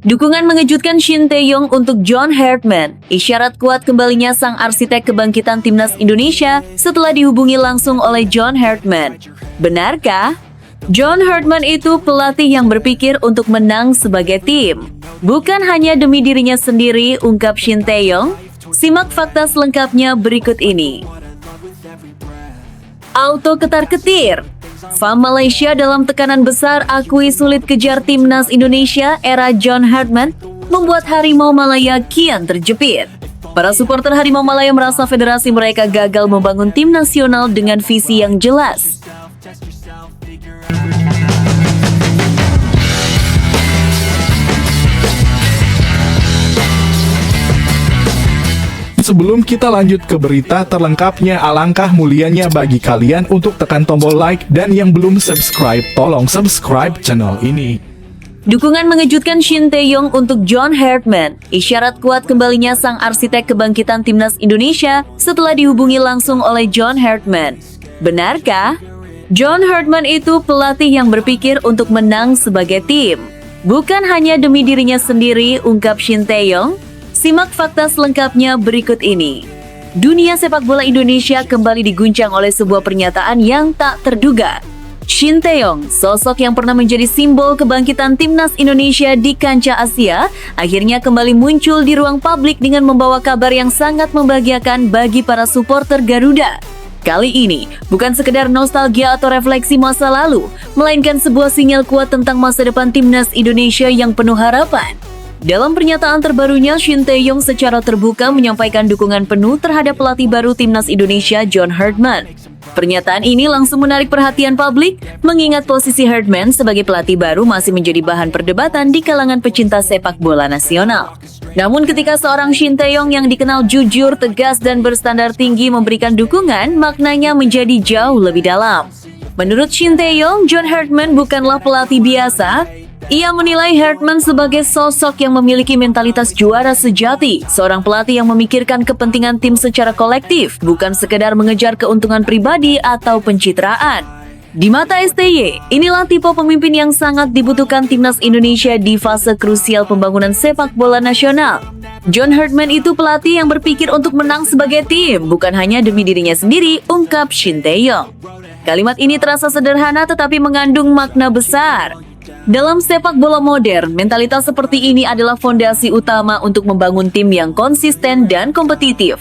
Dukungan mengejutkan Shin Tae-yong untuk John Hartman, isyarat kuat kembalinya sang arsitek kebangkitan timnas Indonesia setelah dihubungi langsung oleh John Hartman. Benarkah? John Hartman itu pelatih yang berpikir untuk menang sebagai tim. Bukan hanya demi dirinya sendiri, ungkap Shin Tae-yong. Simak fakta selengkapnya berikut ini. Auto ketar-ketir. FAM Malaysia dalam tekanan besar akui sulit kejar timnas Indonesia era John Hartman membuat Harimau Malaya kian terjepit. Para supporter Harimau Malaya merasa federasi mereka gagal membangun tim nasional dengan visi yang jelas. Sebelum kita lanjut ke berita terlengkapnya, alangkah mulianya bagi kalian untuk tekan tombol like dan yang belum subscribe, tolong subscribe channel ini. Dukungan mengejutkan Shin Tae-yong untuk John Hartman, isyarat kuat kembalinya sang arsitek kebangkitan timnas Indonesia setelah dihubungi langsung oleh John Hartman. Benarkah? John Hartman itu pelatih yang berpikir untuk menang sebagai tim. Bukan hanya demi dirinya sendiri, ungkap Shin Tae-yong. Simak fakta selengkapnya berikut ini. Dunia sepak bola Indonesia kembali diguncang oleh sebuah pernyataan yang tak terduga. Shin Tae-yong, sosok yang pernah menjadi simbol kebangkitan timnas Indonesia di kancah Asia, akhirnya kembali muncul di ruang publik dengan membawa kabar yang sangat membahagiakan bagi para supporter Garuda. Kali ini, bukan sekedar nostalgia atau refleksi masa lalu, melainkan sebuah sinyal kuat tentang masa depan timnas Indonesia yang penuh harapan. Dalam pernyataan terbarunya, Shin Tae-yong secara terbuka menyampaikan dukungan penuh terhadap pelatih baru timnas Indonesia, John Hartman. Pernyataan ini langsung menarik perhatian publik, mengingat posisi Hartman sebagai pelatih baru masih menjadi bahan perdebatan di kalangan pecinta sepak bola nasional. Namun ketika seorang Shin Tae-yong yang dikenal jujur, tegas, dan berstandar tinggi memberikan dukungan, maknanya menjadi jauh lebih dalam. Menurut Shin Tae-yong, John Hartman bukanlah pelatih biasa. Ia menilai Hartman sebagai sosok yang memiliki mentalitas juara sejati, seorang pelatih yang memikirkan kepentingan tim secara kolektif, bukan sekedar mengejar keuntungan pribadi atau pencitraan. Di mata STY, inilah tipe pemimpin yang sangat dibutuhkan timnas Indonesia di fase krusial pembangunan sepak bola nasional. John Hartman itu pelatih yang berpikir untuk menang sebagai tim, bukan hanya demi dirinya sendiri, ungkap Shin Tae-yong. Kalimat ini terasa sederhana tetapi mengandung makna besar. Dalam sepak bola modern, mentalitas seperti ini adalah fondasi utama untuk membangun tim yang konsisten dan kompetitif.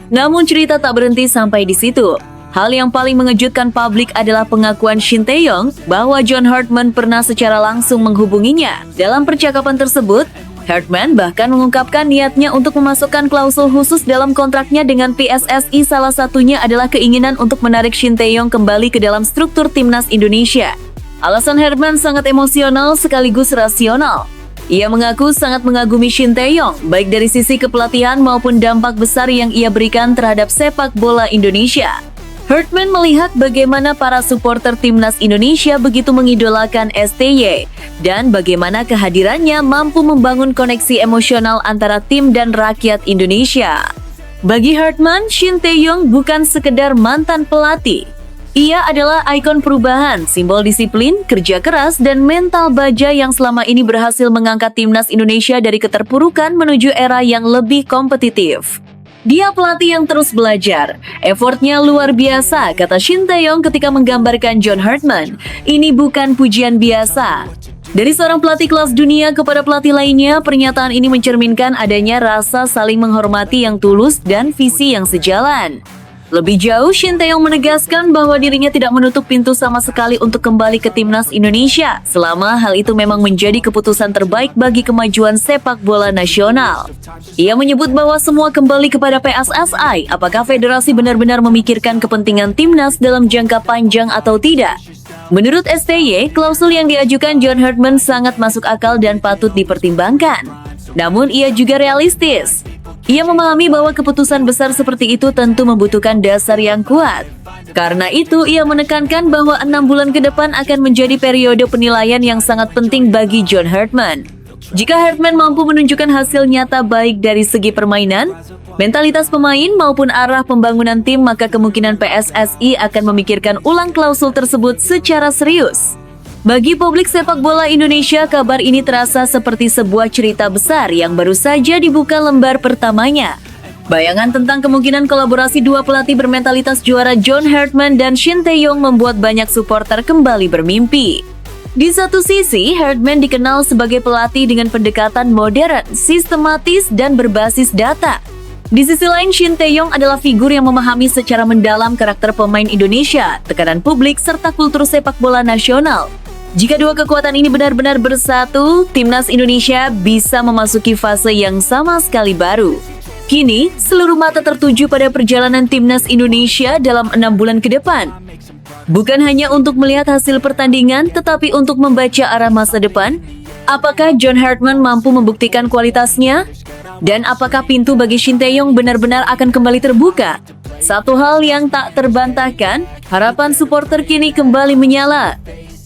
Namun cerita tak berhenti sampai di situ. Hal yang paling mengejutkan publik adalah pengakuan Shin Tae-yong bahwa John Hartman pernah secara langsung menghubunginya. Dalam percakapan tersebut, Hartman bahkan mengungkapkan niatnya untuk memasukkan klausul khusus dalam kontraknya dengan PSSI, salah satunya adalah keinginan untuk menarik Shin Tae-yong kembali ke dalam struktur timnas Indonesia. Alasan Hartman sangat emosional sekaligus rasional. Ia mengaku sangat mengagumi Shin Tae-yong, baik dari sisi kepelatihan maupun dampak besar yang ia berikan terhadap sepak bola Indonesia. Hartman melihat bagaimana para supporter timnas Indonesia begitu mengidolakan STY, dan bagaimana kehadirannya mampu membangun koneksi emosional antara tim dan rakyat Indonesia. Bagi Hartman, Shin Tae-yong bukan sekedar mantan pelatih. Ia adalah ikon perubahan, simbol disiplin, kerja keras, dan mental baja yang selama ini berhasil mengangkat timnas Indonesia dari keterpurukan menuju era yang lebih kompetitif. Dia pelatih yang terus belajar. Effortnya luar biasa, kata Shin Tae-yong ketika menggambarkan John Hartman. Ini bukan pujian biasa. Dari seorang pelatih kelas dunia kepada pelatih lainnya, pernyataan ini mencerminkan adanya rasa saling menghormati yang tulus dan visi yang sejalan. Lebih jauh, Shin Tae-yong menegaskan bahwa dirinya tidak menutup pintu sama sekali untuk kembali ke timnas Indonesia, selama hal itu memang menjadi keputusan terbaik bagi kemajuan sepak bola nasional. Ia menyebut bahwa semua kembali kepada PSSI, apakah federasi benar-benar memikirkan kepentingan timnas dalam jangka panjang atau tidak. Menurut STY, klausul yang diajukan John Hartman sangat masuk akal dan patut dipertimbangkan. Namun ia juga realistis. Ia memahami bahwa keputusan besar seperti itu tentu membutuhkan dasar yang kuat. Karena itu, ia menekankan bahwa 6 bulan ke depan akan menjadi periode penilaian yang sangat penting bagi John Hartman. Jika Hartman mampu menunjukkan hasil nyata baik dari segi permainan, mentalitas pemain maupun arah pembangunan tim, maka kemungkinan PSSI akan memikirkan ulang klausul tersebut secara serius. Bagi publik sepak bola Indonesia, kabar ini terasa seperti sebuah cerita besar yang baru saja dibuka lembar pertamanya. Bayangan tentang kemungkinan kolaborasi dua pelatih bermentalitas juara John Hartman dan Shin Tae-yong membuat banyak supporter kembali bermimpi. Di satu sisi, Hartman dikenal sebagai pelatih dengan pendekatan modern, sistematis, dan berbasis data. Di sisi lain, Shin Tae-yong adalah figur yang memahami secara mendalam karakter pemain Indonesia, tekanan publik, serta kultur sepak bola nasional. Jika dua kekuatan ini benar-benar bersatu, timnas Indonesia bisa memasuki fase yang sama sekali baru. Kini, seluruh mata tertuju pada perjalanan timnas Indonesia dalam 6 bulan ke depan. Bukan hanya untuk melihat hasil pertandingan, tetapi untuk membaca arah masa depan. Apakah John Hartman mampu membuktikan kualitasnya? Dan apakah pintu bagi Shin Tae-yong benar-benar akan kembali terbuka? Satu hal yang tak terbantahkan, harapan supporter kini kembali menyala.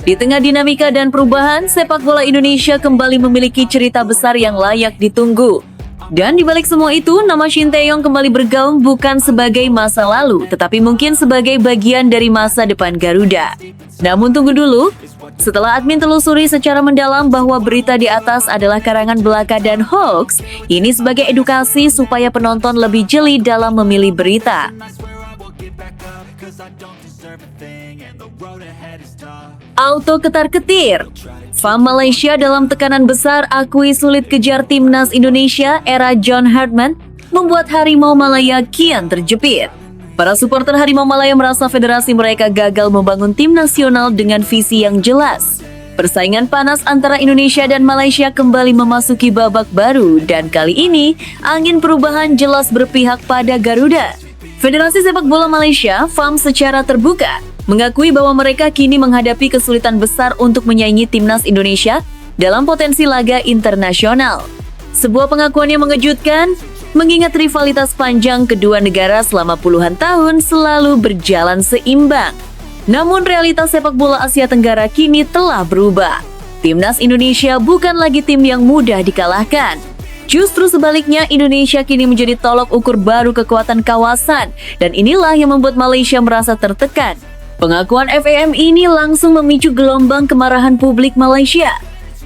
Di tengah dinamika dan perubahan, sepak bola Indonesia kembali memiliki cerita besar yang layak ditunggu. Dan di balik semua itu, nama Shin Tae-yong kembali bergaung bukan sebagai masa lalu, tetapi mungkin sebagai bagian dari masa depan Garuda. Namun tunggu dulu, setelah admin telusuri secara mendalam bahwa berita di atas adalah karangan belaka dan hoax, ini sebagai edukasi supaya penonton lebih jeli dalam memilih berita. Auto ketar-ketir. FAM Malaysia dalam tekanan besar akui sulit kejar timnas Indonesia era John Hartman membuat Harimau Malaya kian terjepit. Para supporter Harimau Malaya merasa federasi mereka gagal membangun tim nasional dengan visi yang jelas. Persaingan panas antara Indonesia dan Malaysia kembali memasuki babak baru dan kali ini angin perubahan jelas berpihak pada Garuda. Federasi Sepak Bola Malaysia, FAM, secara terbuka mengakui bahwa mereka kini menghadapi kesulitan besar untuk menyaingi timnas Indonesia dalam potensi laga internasional. Sebuah pengakuan yang mengejutkan, mengingat rivalitas panjang kedua negara selama puluhan tahun selalu berjalan seimbang. Namun realitas sepak bola Asia Tenggara kini telah berubah. Timnas Indonesia bukan lagi tim yang mudah dikalahkan. Justru sebaliknya, Indonesia kini menjadi tolok ukur baru kekuatan kawasan, dan inilah yang membuat Malaysia merasa tertekan. Pengakuan FAM ini langsung memicu gelombang kemarahan publik Malaysia.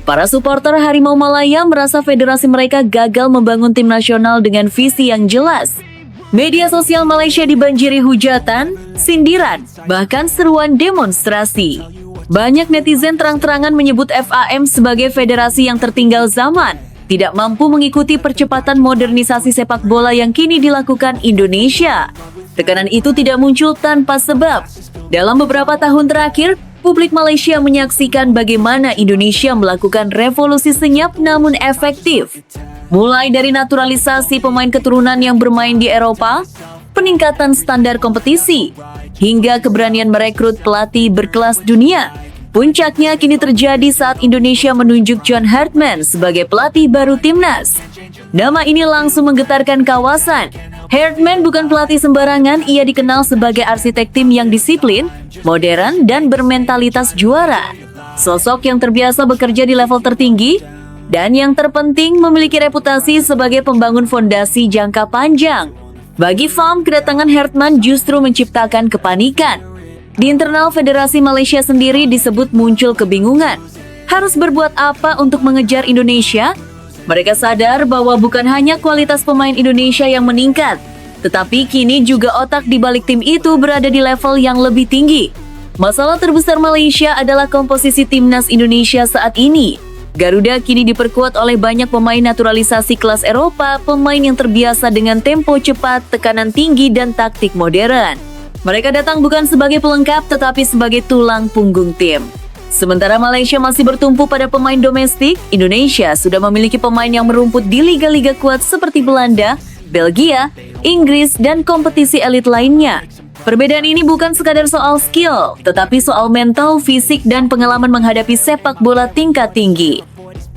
Para supporter Harimau Malaya merasa federasi mereka gagal membangun tim nasional dengan visi yang jelas. Media sosial Malaysia dibanjiri hujatan, sindiran, bahkan seruan demonstrasi. Banyak netizen terang-terangan menyebut FAM sebagai federasi yang tertinggal zaman, tidak mampu mengikuti percepatan modernisasi sepak bola yang kini dilakukan Indonesia. Tekanan itu tidak muncul tanpa sebab. Dalam beberapa tahun terakhir, publik Malaysia menyaksikan bagaimana Indonesia melakukan revolusi senyap namun efektif. Mulai dari naturalisasi pemain keturunan yang bermain di Eropa, peningkatan standar kompetisi, hingga keberanian merekrut pelatih berkelas dunia. Puncaknya kini terjadi saat Indonesia menunjuk John Hartman sebagai pelatih baru timnas. Nama ini langsung menggetarkan kawasan. Hartman bukan pelatih sembarangan, ia dikenal sebagai arsitek tim yang disiplin, modern, dan bermentalitas juara. Sosok yang terbiasa bekerja di level tertinggi, dan yang terpenting memiliki reputasi sebagai pembangun fondasi jangka panjang. Bagi FAM, kedatangan Hartman justru menciptakan kepanikan. Di internal Federasi Malaysia sendiri disebut muncul kebingungan. Harus berbuat apa untuk mengejar Indonesia? Mereka sadar bahwa bukan hanya kualitas pemain Indonesia yang meningkat, tetapi kini juga otak di balik tim itu berada di level yang lebih tinggi. Masalah terbesar Malaysia adalah komposisi timnas Indonesia saat ini. Garuda kini diperkuat oleh banyak pemain naturalisasi kelas Eropa, pemain yang terbiasa dengan tempo cepat, tekanan tinggi, dan taktik modern. Mereka datang bukan sebagai pelengkap, tetapi sebagai tulang punggung tim. Sementara Malaysia masih bertumpu pada pemain domestik, Indonesia sudah memiliki pemain yang merumput di liga-liga kuat seperti Belanda, Belgia, Inggris, dan kompetisi elit lainnya. Perbedaan ini bukan sekadar soal skill, tetapi soal mental, fisik, dan pengalaman menghadapi sepak bola tingkat tinggi.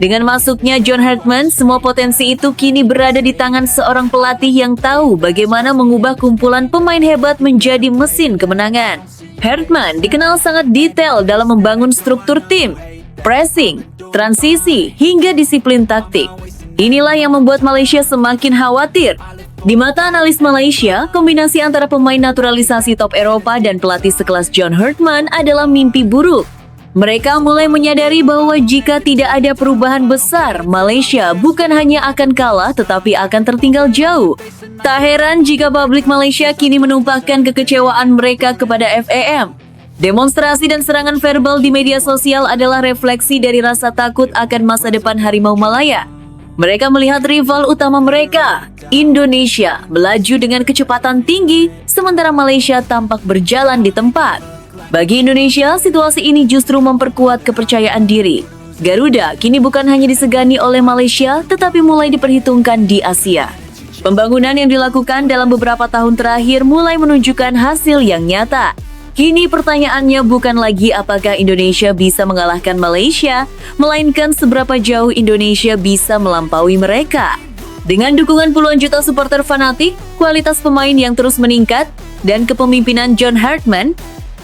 Dengan masuknya John Hartman, semua potensi itu kini berada di tangan seorang pelatih yang tahu bagaimana mengubah kumpulan pemain hebat menjadi mesin kemenangan. Hartman dikenal sangat detail dalam membangun struktur tim, pressing, transisi, hingga disiplin taktik. Inilah yang membuat Malaysia semakin khawatir. Di mata analis Malaysia, kombinasi antara pemain naturalisasi top Eropa dan pelatih sekelas John Hartman adalah mimpi buruk. Mereka mulai menyadari bahwa jika tidak ada perubahan besar, Malaysia bukan hanya akan kalah tetapi akan tertinggal jauh. Tak heran jika publik Malaysia kini menumpahkan kekecewaan mereka kepada FAM. Demonstrasi dan serangan verbal di media sosial adalah refleksi dari rasa takut akan masa depan Harimau Malaya. Mereka melihat rival utama mereka, Indonesia, melaju dengan kecepatan tinggi, sementara Malaysia tampak berjalan di tempat. Bagi Indonesia, situasi ini justru memperkuat kepercayaan diri. Garuda kini bukan hanya disegani oleh Malaysia, tetapi mulai diperhitungkan di Asia. Pembangunan yang dilakukan dalam beberapa tahun terakhir mulai menunjukkan hasil yang nyata. Kini pertanyaannya bukan lagi apakah Indonesia bisa mengalahkan Malaysia, melainkan seberapa jauh Indonesia bisa melampaui mereka. Dengan dukungan puluhan juta supporter fanatik, kualitas pemain yang terus meningkat, dan kepemimpinan John Hartman,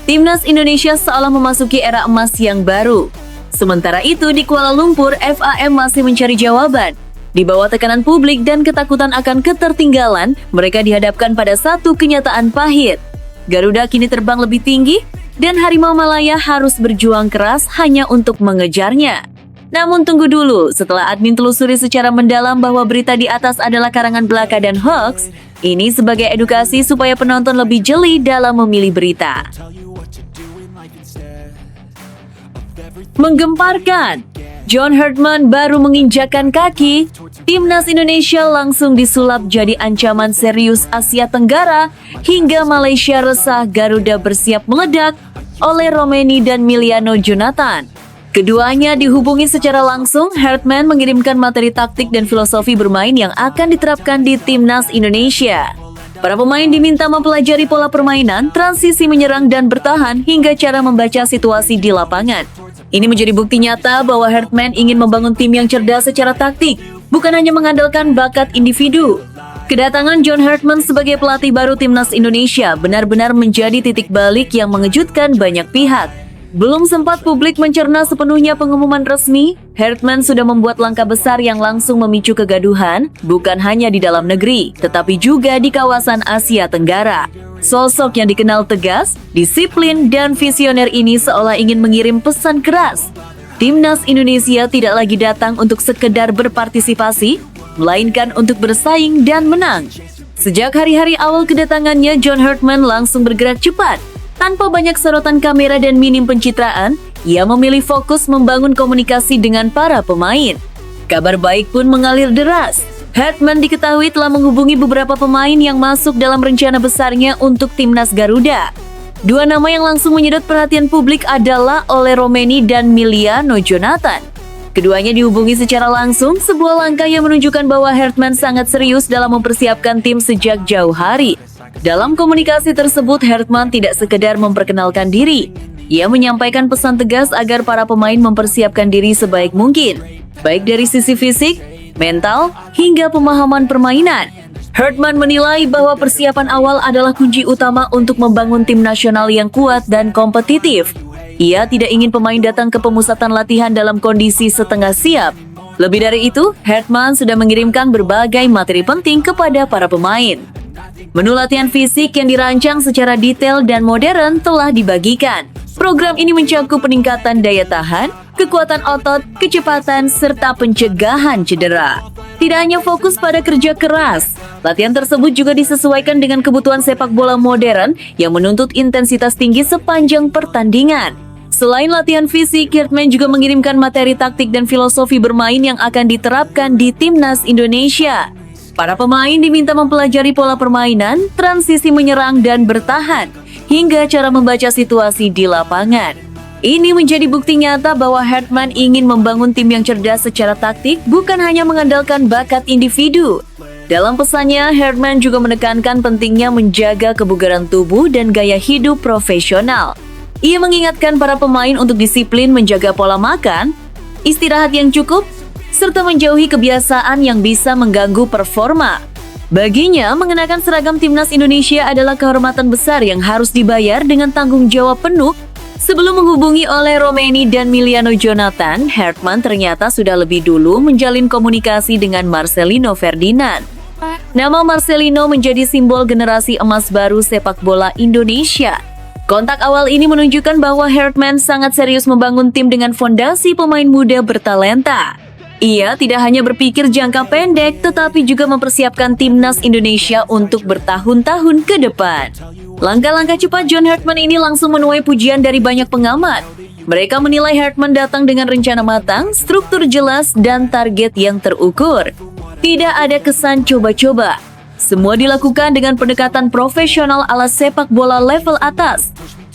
Timnas Indonesia seolah memasuki era emas yang baru. Sementara itu di Kuala Lumpur, FAM masih mencari jawaban. Di bawah tekanan publik dan ketakutan akan ketertinggalan, mereka dihadapkan pada satu kenyataan pahit. Garuda kini terbang lebih tinggi, dan Harimau Malaya harus berjuang keras hanya untuk mengejarnya. Namun tunggu dulu, setelah admin telusuri secara mendalam bahwa berita di atas adalah karangan belaka dan hoax, ini sebagai edukasi supaya penonton lebih jeli dalam memilih berita. Menggemparkan, John Hartman baru menginjakkan kaki, Timnas Indonesia langsung disulap jadi ancaman serius Asia Tenggara, hingga Malaysia resah Garuda bersiap meledak oleh Romeni dan Miliano Jonathan. Keduanya dihubungi secara langsung, Hartman mengirimkan materi taktik dan filosofi bermain yang akan diterapkan di Timnas Indonesia. Para pemain diminta mempelajari pola permainan, transisi menyerang dan bertahan, hingga cara membaca situasi di lapangan. Ini menjadi bukti nyata bahwa Hartman ingin membangun tim yang cerdas secara taktik, bukan hanya mengandalkan bakat individu. Kedatangan John Hartman sebagai pelatih baru Timnas Indonesia benar-benar menjadi titik balik yang mengejutkan banyak pihak. Belum sempat publik mencerna sepenuhnya pengumuman resmi, Hartman sudah membuat langkah besar yang langsung memicu kegaduhan, bukan hanya di dalam negeri, tetapi juga di kawasan Asia Tenggara. Sosok yang dikenal tegas, disiplin, dan visioner ini seolah ingin mengirim pesan keras. Timnas Indonesia tidak lagi datang untuk sekedar berpartisipasi, melainkan untuk bersaing dan menang. Sejak hari-hari awal kedatangannya, John Hartman langsung bergerak cepat. Tanpa banyak sorotan kamera dan minim pencitraan, ia memilih fokus membangun komunikasi dengan para pemain. Kabar baik pun mengalir deras. Hartman diketahui telah menghubungi beberapa pemain yang masuk dalam rencana besarnya untuk Timnas Garuda. Dua nama yang langsung menyedot perhatian publik adalah oleh Romeni dan Miliano Jonathan. Keduanya dihubungi secara langsung, sebuah langkah yang menunjukkan bahwa Hartman sangat serius dalam mempersiapkan tim sejak jauh hari. Dalam komunikasi tersebut, Hartman tidak sekedar memperkenalkan diri. Ia menyampaikan pesan tegas agar para pemain mempersiapkan diri sebaik mungkin, baik dari sisi fisik, mental, hingga pemahaman permainan. Hartman menilai bahwa persiapan awal adalah kunci utama untuk membangun tim nasional yang kuat dan kompetitif. Ia tidak ingin pemain datang ke pemusatan latihan dalam kondisi setengah siap. Lebih dari itu, Hartman sudah mengirimkan berbagai materi penting kepada para pemain. Menu latihan fisik yang dirancang secara detail dan modern telah dibagikan. Program ini mencakup peningkatan daya tahan, kekuatan otot, kecepatan, serta pencegahan cedera. Tidak hanya fokus pada kerja keras, latihan tersebut juga disesuaikan dengan kebutuhan sepak bola modern yang menuntut intensitas tinggi sepanjang pertandingan. Selain latihan fisik, Hartman juga mengirimkan materi taktik dan filosofi bermain yang akan diterapkan di Timnas Indonesia. Para pemain diminta mempelajari pola permainan, transisi menyerang dan bertahan, hingga cara membaca situasi di lapangan. Ini menjadi bukti nyata bahwa Hartman ingin membangun tim yang cerdas secara taktik, bukan hanya mengandalkan bakat individu. Dalam pesannya, Hartman juga menekankan pentingnya menjaga kebugaran tubuh dan gaya hidup profesional. Ia mengingatkan para pemain untuk disiplin menjaga pola makan, istirahat yang cukup, serta menjauhi kebiasaan yang bisa mengganggu performa. Baginya, mengenakan seragam Timnas Indonesia adalah kehormatan besar yang harus dibayar dengan tanggung jawab penuh. Sebelum menghubungi oleh Romeni dan Miliano Jonathan, Hartman ternyata sudah lebih dulu menjalin komunikasi dengan Marcelino Ferdinand. Nama Marcelino menjadi simbol generasi emas baru sepak bola Indonesia. Kontak awal ini menunjukkan bahwa Hartman sangat serius membangun tim dengan fondasi pemain muda bertalenta. Ia tidak hanya berpikir jangka pendek, tetapi juga mempersiapkan timnas Indonesia untuk bertahun-tahun ke depan. Langkah-langkah cepat John Hartman ini langsung menuai pujian dari banyak pengamat. Mereka menilai Hartman datang dengan rencana matang, struktur jelas, dan target yang terukur. Tidak ada kesan coba-coba. Semua dilakukan dengan pendekatan profesional ala sepak bola level atas.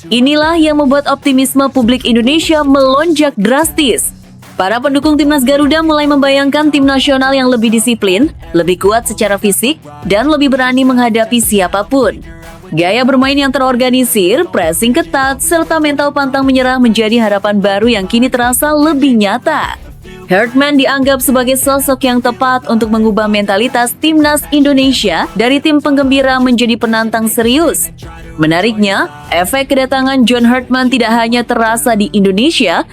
Inilah yang membuat optimisme publik Indonesia melonjak drastis. Para pendukung timnas Garuda mulai membayangkan tim nasional yang lebih disiplin, lebih kuat secara fisik, dan lebih berani menghadapi siapapun. Gaya bermain yang terorganisir, pressing ketat, serta mental pantang menyerah menjadi harapan baru yang kini terasa lebih nyata. Hartman dianggap sebagai sosok yang tepat untuk mengubah mentalitas timnas Indonesia dari tim penggembira menjadi penantang serius. Menariknya, efek kedatangan John Hartman tidak hanya terasa di Indonesia.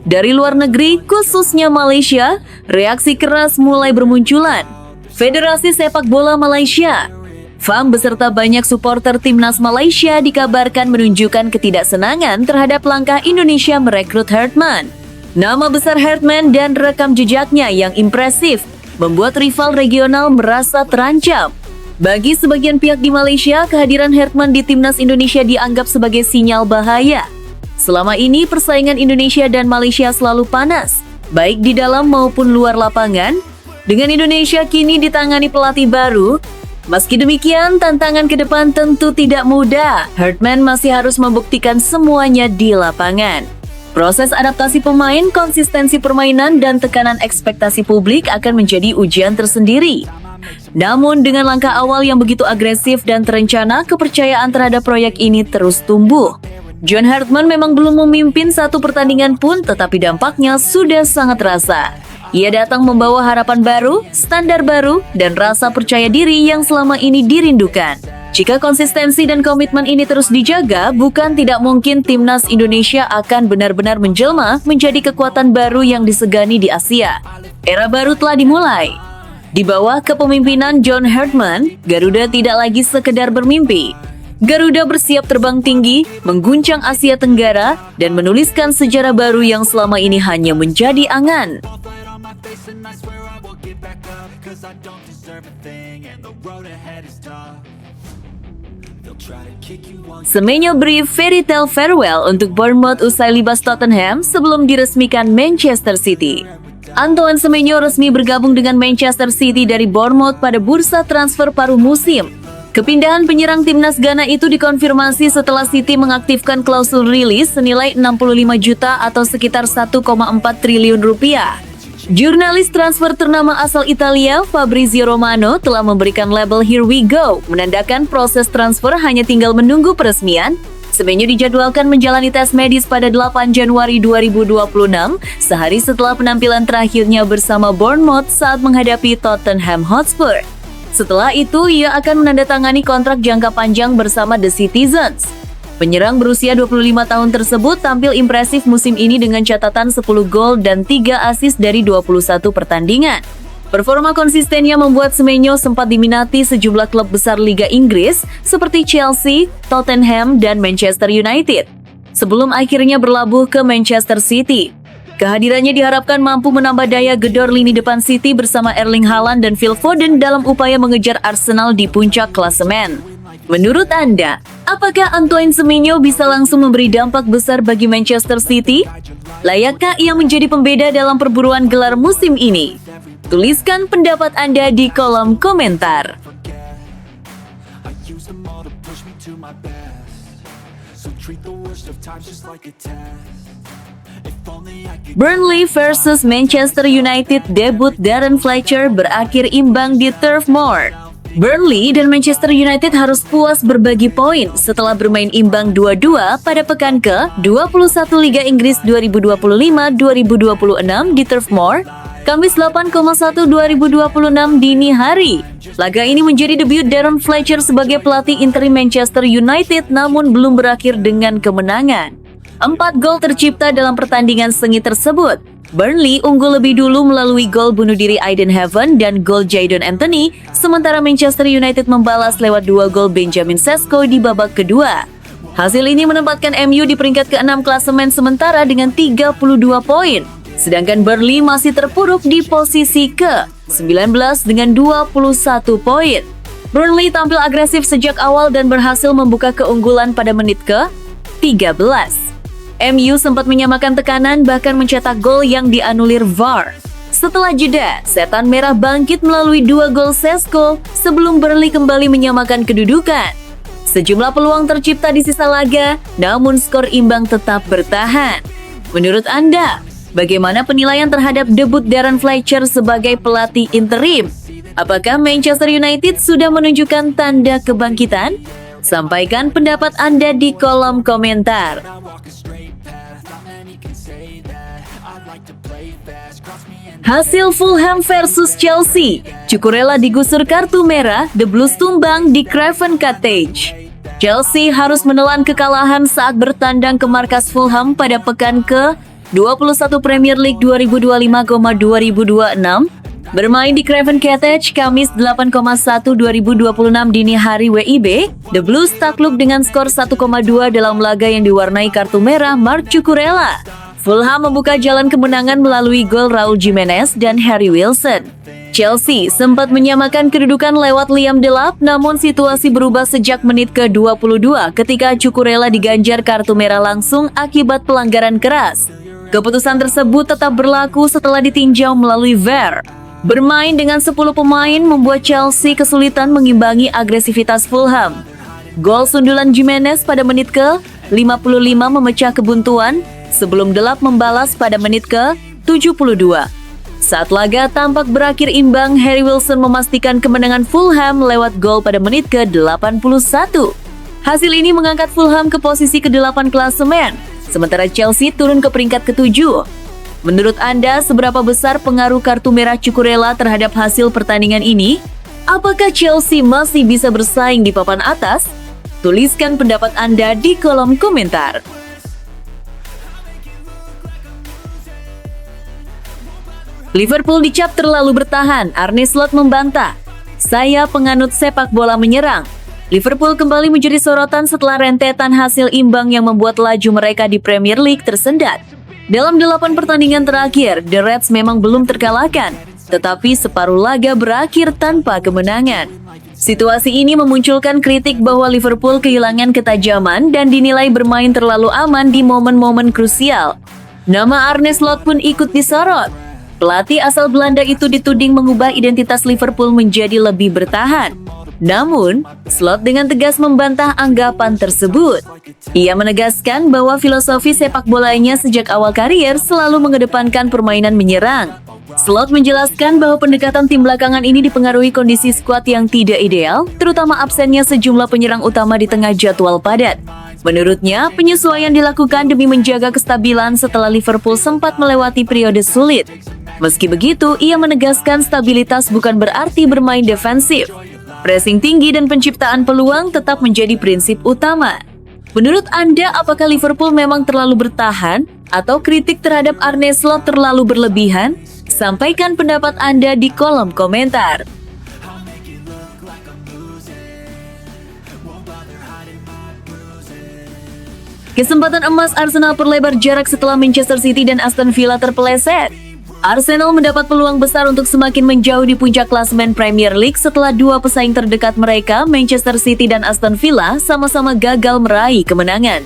Dari luar negeri, khususnya Malaysia, reaksi keras mulai bermunculan. Federasi Sepak Bola Malaysia, FAM beserta banyak supporter timnas Malaysia dikabarkan menunjukkan ketidaksenangan terhadap langkah Indonesia merekrut Hartman. Nama besar Hartman dan rekam jejaknya yang impresif membuat rival regional merasa terancam. Bagi sebagian pihak di Malaysia, kehadiran Hartman di timnas Indonesia dianggap sebagai sinyal bahaya. Selama ini persaingan Indonesia dan Malaysia selalu panas, baik di dalam maupun luar lapangan. Dengan Indonesia kini ditangani pelatih baru, meski demikian tantangan ke depan tentu tidak mudah. Hartman masih harus membuktikan semuanya di lapangan. Proses adaptasi pemain, konsistensi permainan, dan tekanan ekspektasi publik akan menjadi ujian tersendiri. Namun dengan langkah awal yang begitu agresif dan terencana, kepercayaan terhadap proyek ini terus tumbuh. John Hartman memang belum memimpin satu pertandingan pun, tetapi dampaknya sudah sangat terasa. Ia datang membawa harapan baru, standar baru, dan rasa percaya diri yang selama ini dirindukan. Jika konsistensi dan komitmen ini terus dijaga, bukan tidak mungkin timnas Indonesia akan benar-benar menjelma menjadi kekuatan baru yang disegani di Asia. Era baru telah dimulai. Di bawah kepemimpinan John Hartman, Garuda tidak lagi sekedar bermimpi. Garuda bersiap terbang tinggi, mengguncang Asia Tenggara, dan menuliskan sejarah baru yang selama ini hanya menjadi angan. Semenyo beri fairy tale farewell untuk Bournemouth usai libas Tottenham sebelum diresmikan Manchester City. Antoine Semenyo resmi bergabung dengan Manchester City dari Bournemouth pada bursa transfer paruh musim. Kepindahan penyerang timnas Ghana itu dikonfirmasi setelah City mengaktifkan klausul rilis senilai 65 juta atau sekitar 1,4 triliun rupiah. Jurnalis transfer ternama asal Italia, Fabrizio Romano, telah memberikan label "Here we go", menandakan proses transfer hanya tinggal menunggu peresmian. Semenyo dijadwalkan menjalani tes medis pada 8 Januari 2026, sehari setelah penampilan terakhirnya bersama Bournemouth saat menghadapi Tottenham Hotspur. Setelah itu, ia akan menandatangani kontrak jangka panjang bersama The Citizens. Penyerang berusia 25 tahun tersebut tampil impresif musim ini dengan catatan 10 gol dan 3 assist dari 21 pertandingan. Performa konsistennya membuat Semenyo sempat diminati sejumlah klub besar Liga Inggris seperti Chelsea, Tottenham, dan Manchester United, sebelum akhirnya berlabuh ke Manchester City. Kehadirannya diharapkan mampu menambah daya gedor lini depan City bersama Erling Haaland dan Phil Foden dalam upaya mengejar Arsenal di puncak klasemen. Menurut Anda, apakah Antoine Semenyo bisa langsung memberi dampak besar bagi Manchester City? Layakkah ia menjadi pembeda dalam perburuan gelar musim ini? Tuliskan pendapat Anda di kolom komentar. Burnley versus Manchester United debut Darren Fletcher berakhir imbang di Turf Moor. Burnley dan Manchester United harus puas berbagi poin setelah bermain imbang 2-2 pada pekan ke-21 Liga Inggris 2025-2026 di Turf Moor, Kamis 8,1 2026 dini hari. Laga ini menjadi debut Darren Fletcher sebagai pelatih interim Manchester United, namun belum berakhir dengan kemenangan. 4 gol tercipta dalam pertandingan sengit tersebut. Burnley unggul lebih dulu melalui gol bunuh diri Aiden Heaven dan gol Jadon Anthony, sementara Manchester United membalas lewat 2 gol Benjamin Sesko di babak kedua. Hasil ini menempatkan MU di peringkat ke-6 klasemen sementara dengan 32 poin. Sedangkan Burnley masih terpuruk di posisi ke-19 dengan 21 poin. Burnley tampil agresif sejak awal dan berhasil membuka keunggulan pada menit ke-13. MU sempat menyamakan tekanan bahkan mencetak gol yang dianulir VAR. Setelah jeda, Setan Merah bangkit melalui 2 gol Sesko sebelum Burnley kembali menyamakan kedudukan. Sejumlah peluang tercipta di sisa laga, namun skor imbang tetap bertahan. Menurut Anda, bagaimana penilaian terhadap debut Darren Fletcher sebagai pelatih interim? Apakah Manchester United sudah menunjukkan tanda kebangkitan? Sampaikan pendapat Anda di kolom komentar. Hasil Fulham versus Chelsea, Cucurella digusur kartu merah, The Blues tumbang di Craven Cottage. Chelsea harus menelan kekalahan saat bertandang ke markas Fulham pada pekan ke-21 Premier League 2025-2026. Bermain di Craven Cottage Kamis 8,1/2026 dini hari WIB, The Blues takluk dengan skor 1,2 dalam laga yang diwarnai kartu merah Marc Cucurella. Fulham membuka jalan kemenangan melalui gol Raul Jimenez dan Harry Wilson. Chelsea sempat menyamakan kedudukan lewat Liam Delap, namun situasi berubah sejak menit ke-22 ketika Cucurella diganjar kartu merah langsung akibat pelanggaran keras. Keputusan tersebut tetap berlaku setelah ditinjau melalui VAR. Bermain dengan 10 pemain membuat Chelsea kesulitan mengimbangi agresivitas Fulham. Gol sundulan Jimenez pada menit ke-55 memecah kebuntuan sebelum Delap membalas pada menit ke-72. Saat laga tampak berakhir imbang, Harry Wilson memastikan kemenangan Fulham lewat gol pada menit ke-81. Hasil ini mengangkat Fulham ke posisi ke-8 klasemen, sementara Chelsea turun ke peringkat ke-7. Menurut Anda, seberapa besar pengaruh kartu merah Cucurella terhadap hasil pertandingan ini? Apakah Chelsea masih bisa bersaing di papan atas? Tuliskan pendapat Anda di kolom komentar. Liverpool dicap terlalu bertahan, Arne Slot membantah. Saya penganut sepak bola menyerang. Liverpool kembali menjadi sorotan setelah rentetan hasil imbang yang membuat laju mereka di Premier League tersendat. Dalam 8 pertandingan terakhir, The Reds memang belum terkalahkan, tetapi separuh laga berakhir tanpa kemenangan. Situasi ini memunculkan kritik bahwa Liverpool kehilangan ketajaman dan dinilai bermain terlalu aman di momen-momen krusial. Nama Arne Slot pun ikut disorot. Pelatih asal Belanda itu dituding mengubah identitas Liverpool menjadi lebih bertahan. Namun, Slot dengan tegas membantah anggapan tersebut. Ia menegaskan bahwa filosofi sepak bolanya sejak awal karier selalu mengedepankan permainan menyerang. Slot menjelaskan bahwa pendekatan tim belakangan ini dipengaruhi kondisi skuad yang tidak ideal, terutama absennya sejumlah penyerang utama di tengah jadwal padat. Menurutnya, penyesuaian dilakukan demi menjaga kestabilan setelah Liverpool sempat melewati periode sulit. Meski begitu, ia menegaskan stabilitas bukan berarti bermain defensif. Pressing tinggi dan penciptaan peluang tetap menjadi prinsip utama. Menurut Anda, apakah Liverpool memang terlalu bertahan atau kritik terhadap Arne Slot terlalu berlebihan? Sampaikan pendapat Anda di kolom komentar. Kesempatan emas Arsenal perlebar jarak setelah Manchester City dan Aston Villa terpeleset. Arsenal mendapat peluang besar untuk semakin menjauh di puncak klasemen Premier League setelah dua pesaing terdekat mereka, Manchester City dan Aston Villa, sama-sama gagal meraih kemenangan.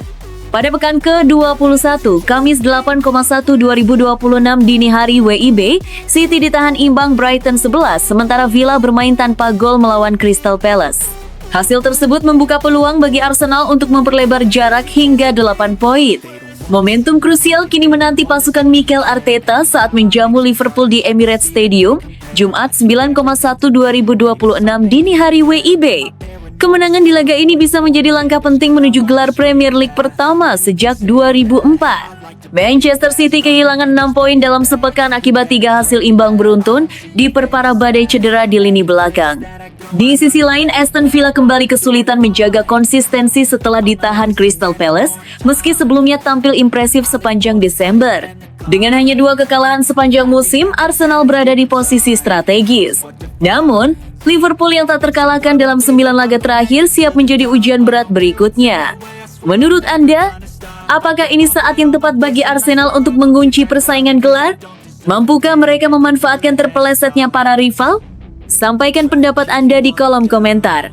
Pada pekan ke-21, Kamis 8,1/2026 dini hari WIB, City ditahan imbang Brighton 11, sementara Villa bermain tanpa gol melawan Crystal Palace. Hasil tersebut membuka peluang bagi Arsenal untuk memperlebar jarak hingga 8 poin. Momentum krusial kini menanti pasukan Mikel Arteta saat menjamu Liverpool di Emirates Stadium, Jumat 9,1/2026 dini hari WIB. Kemenangan di laga ini bisa menjadi langkah penting menuju gelar Premier League pertama sejak 2004. Manchester City kehilangan 6 poin dalam sepekan akibat 3 hasil imbang beruntun diperparah badai cedera di lini belakang. Di sisi lain, Aston Villa kembali kesulitan menjaga konsistensi setelah ditahan Crystal Palace, meski sebelumnya tampil impresif sepanjang Desember. Dengan hanya 2 kekalahan sepanjang musim, Arsenal berada di posisi strategis. Namun, Liverpool yang tak terkalahkan dalam 9 laga terakhir siap menjadi ujian berat berikutnya. Menurut Anda, apakah ini saat yang tepat bagi Arsenal untuk mengunci persaingan gelar? Mampukah mereka memanfaatkan terpelesetnya para rival? Sampaikan pendapat Anda di kolom komentar.